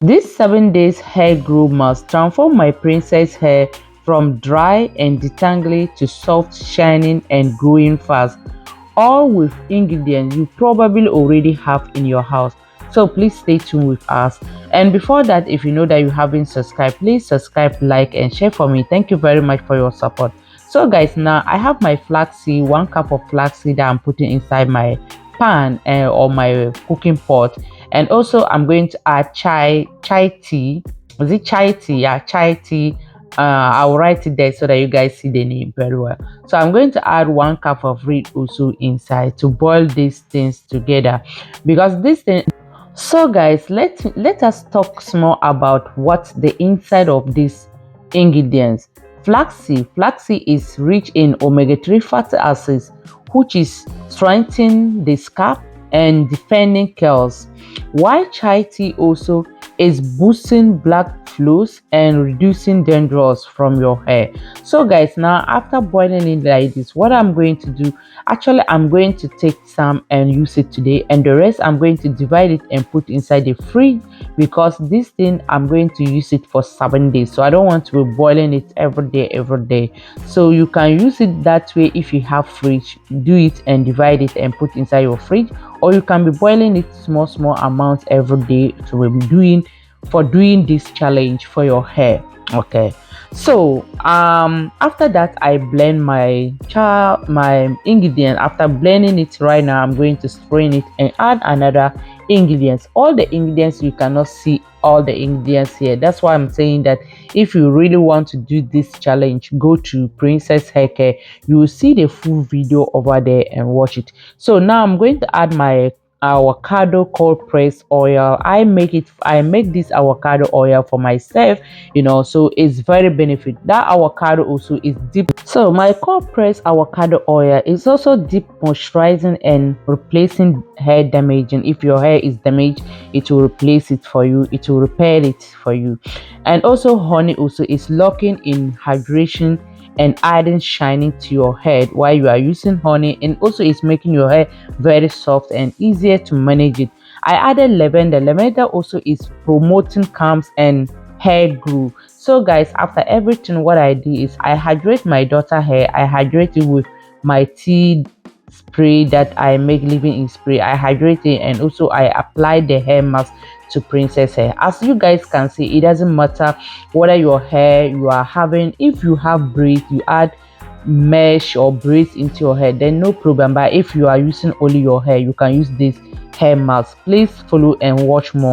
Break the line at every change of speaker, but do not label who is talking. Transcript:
This 7 days hair grow must transform my princess hair from dry and detangling to soft, shining and growing fast, all with ingredients you probably already have in your house. So please stay tuned with us. And before that, if you know that you haven't subscribed, please subscribe, like and share for me. Thank you very much for your support. So guys, now I have my flaxseed, 1 cup of flaxseed that I'm putting inside my pan or my cooking pot. And also I'm going to add chai tea. Is it chai tea? Yeah, chai tea. I'll write it there so that you guys see the name very well. So I'm going to add 1 cup of it also inside to boil these things together, because this thing. So guys, let us talk small about what the inside of these ingredients. Flaxseed is rich in omega-3 fatty acids, which is strengthening the scalp and defending curls, while chai tea also is boosting blood flows and reducing dandruff from your hair. So guys, now after boiling it like this, what I'm going to do, actually I'm going to take some and use it today, and the rest I'm going to divide it and put inside the fridge, because this thing I'm going to use it for 7 days, so I don't want to be boiling it every day. So you can use it that way. If you have fridge, do it and divide it and put inside your fridge, or you can be boiling it small amounts every day to be doing this challenge for your hair. Okay, so after that I blend my ingredient. After blending it, right now I'm going to strain it and add another ingredients. All the ingredients, you cannot see all the ingredients here. That's why I'm saying that if you really want to do this challenge, go to Princesshaircare. You will see the full video over there and watch it. So now I'm going to add my avocado cold press oil. I make this avocado oil for myself, so it's very benefit. That avocado also is deep. So my cold press avocado oil is also deep moisturizing and replacing hair damaging. If your hair is damaged, it will replace it for you, it will repair it for you. And also honey also is locking in hydration and adding shining to your head while you are using honey, and also it's making your hair very soft and easier to manage it. I added lavender also is promoting calms and hair grow. So guys, after everything, what I do is I hydrate my daughter hair. I hydrate it with my tea spray that I make living in spray. I hydrate it, and also I apply the hair mask to princess hair. As you guys can see, it doesn't matter whether your hair you are having, if you have braids, you add mesh or braids into your hair, then no problem. But if you are using only your hair, you can use this hair mask. Please follow and watch more.